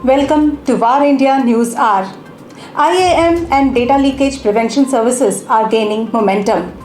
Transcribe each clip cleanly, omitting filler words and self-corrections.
Welcome to VARINDIA News Hour. IAM and data leakage prevention services are gaining momentum.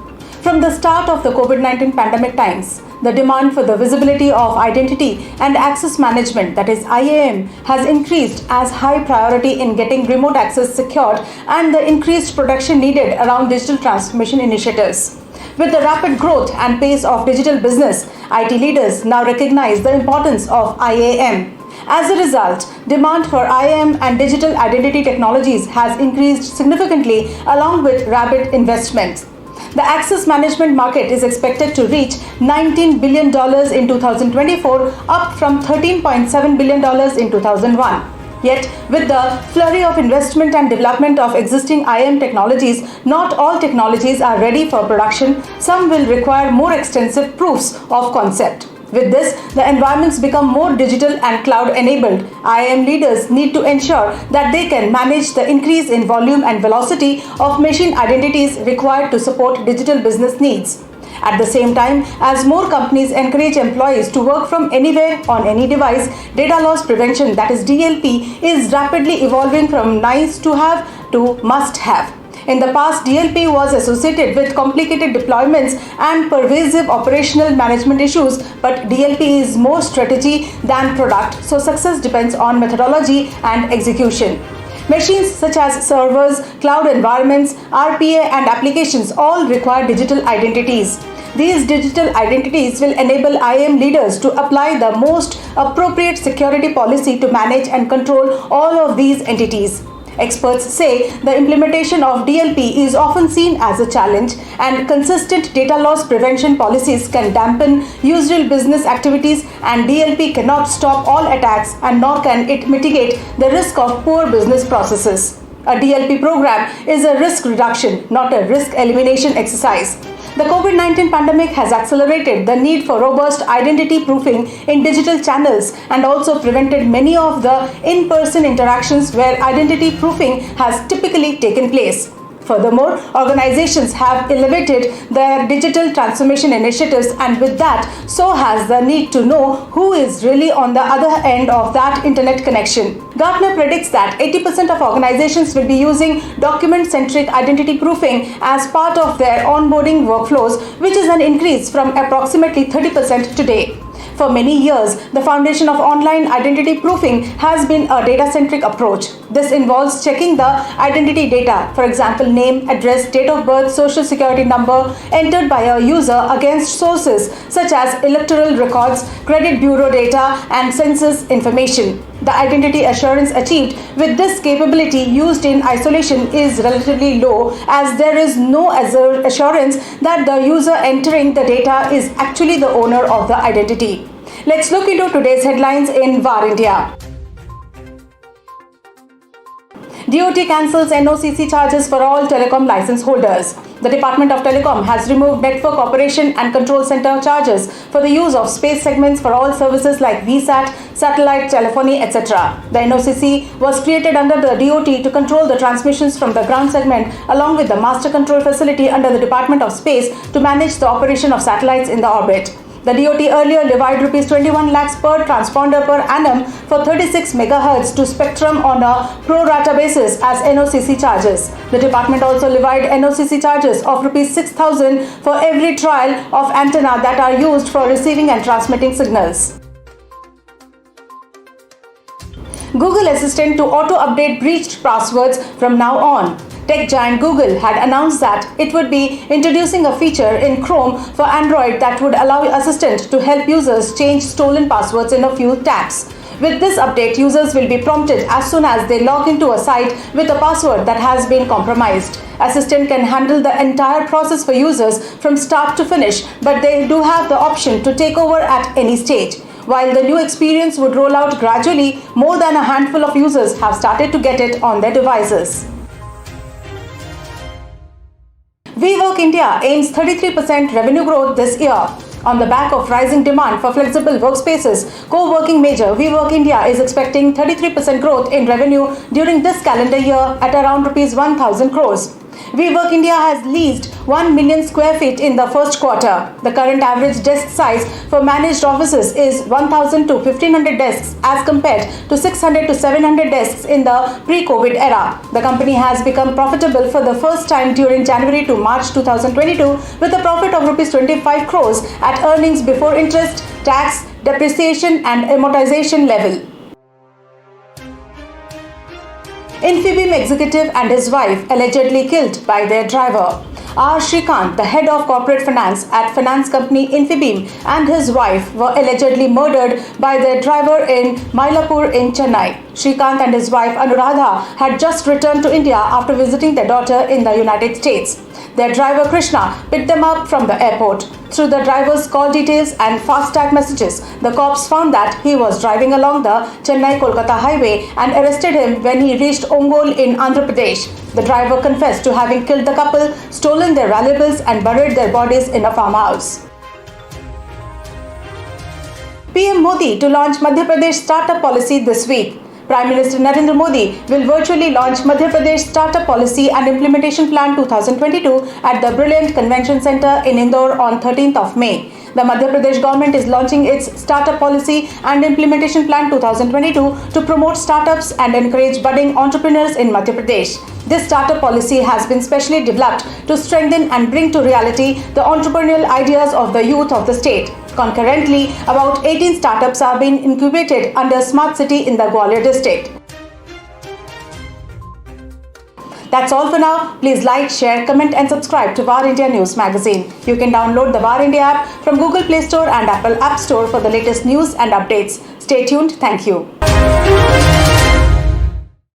From the start of the COVID-19 pandemic times, the demand for the visibility of identity and access management, that is IAM, has increased as high priority in getting remote access secured and the increased protection needed around digital transformation initiatives. With the rapid growth and pace of digital business, IT leaders now recognize the importance of IAM. As a result, demand for IAM and digital identity technologies has increased significantly along with rapid investments. The access management market is expected to reach $19 billion in 2024, up from $13.7 billion in 2001. Yet, with the flurry of investment and development of existing IAM technologies, not all technologies are ready for production. Some will require more extensive proofs of concept. With this, the environments become more digital and cloud-enabled. IAM leaders need to ensure that they can manage the increase in volume and velocity of machine identities required to support digital business needs. At the same time, as more companies encourage employees to work from anywhere on any device, data loss prevention, that is DLP, is rapidly evolving from nice to have to must have. In the past, DLP was associated with complicated deployments and pervasive operational management issues, but DLP is more strategy than product, so success depends on methodology and execution. Machines such as servers, cloud environments, RPA and applications all require digital identities. These digital identities will enable IAM leaders to apply the most appropriate security policy to manage and control all of these entities. Experts say the implementation of DLP is often seen as a challenge, and consistent data loss prevention policies can dampen usual business activities, and DLP cannot stop all attacks and nor can it mitigate the risk of poor business processes. A DLP program is a risk reduction, not a risk elimination exercise. The COVID-19 pandemic has accelerated the need for robust identity proofing in digital channels and also prevented many of the in-person interactions where identity proofing has typically taken place. Furthermore, organizations have elevated their digital transformation initiatives, and with that, so has the need to know who is really on the other end of that internet connection. Gartner predicts that 80% of organizations will be using document-centric identity proofing as part of their onboarding workflows, which is an increase from approximately 30% today. For many years, the foundation of online identity proofing has been a data-centric approach. This involves checking the identity data, for example, name, address, date of birth, social security number, entered by a user against sources such as electoral records, credit bureau data, and census information. The identity assurance achieved with this capability used in isolation is relatively low, as there is no assurance that the user entering the data is actually the owner of the identity. Let's look into today's headlines in VARINDIA. DOT cancels NOCC charges for all telecom license holders. The Department of Telecom has removed network operation and control center charges for the use of space segments for all services like VSAT, satellite telephony, etc. The NOCC was created under the DOT to control the transmissions from the ground segment along with the master control facility under the Department of Space to manage the operation of satellites in the orbit. The DOT earlier levied Rs 21 lakhs per transponder per annum for 36 MHz to spectrum on a pro rata basis as NOCC charges. The department also levied NOCC charges of Rs 6,000 for every trial of antenna that are used for receiving and transmitting signals. Google Assistant to auto-update breached passwords from now on. Tech giant Google had announced that it would be introducing a feature in Chrome for Android that would allow Assistant to help users change stolen passwords in a few taps. With this update, users will be prompted as soon as they log into a site with a password that has been compromised. Assistant can handle the entire process for users from start to finish, but they do have the option to take over at any stage. While the new experience would roll out gradually, more than a handful of users have started to get it on their devices. WeWork India aims 33% revenue growth this year. On the back of rising demand for flexible workspaces, co-working major WeWork India is expecting 33% growth in revenue during this calendar year at around Rs 1,000 crores. WeWork India has leased 1 million square feet in the first quarter. The current average desk size for managed offices is 1,000 to 1,500 desks as compared to 600 to 700 desks in the pre-COVID era. The company has become profitable for the first time during January to March 2022 with a profit of Rs 25 crores at earnings before interest, tax, depreciation and amortization level. Infibeam executive and his wife allegedly killed by their driver. R. Shrikant, the head of corporate finance at finance company Infibeam, and his wife were allegedly murdered by their driver in Mylapore in Chennai. Shrikant and his wife Anuradha had just returned to India after visiting their daughter in the United States. Their driver Krishna picked them up from the airport. Through the driver's call details and FASTag messages, the cops found that he was driving along the Chennai-Kolkata highway and arrested him when he reached Ongole in Andhra Pradesh. The driver confessed to having killed the couple, stolen their valuables and buried their bodies in a farmhouse. PM Modi to launch Madhya Pradesh startup policy this week. Prime Minister Narendra Modi will virtually launch Madhya Pradesh Startup Policy and Implementation Plan 2022 at the Brilliant Convention Centre in Indore on 13th of May. The Madhya Pradesh government is launching its Startup Policy and Implementation Plan 2022 to promote startups and encourage budding entrepreneurs in Madhya Pradesh. This startup policy has been specially developed to strengthen and bring to reality the entrepreneurial ideas of the youth of the state. Concurrently, about 18 startups are being incubated under Smart City in the Gwalior district. That's all for now. Please like, share, comment and subscribe to VARINDIA News Magazine. You can download the VARINDIA app from Google Play Store and Apple App Store for the latest news and updates. Stay tuned. Thank you.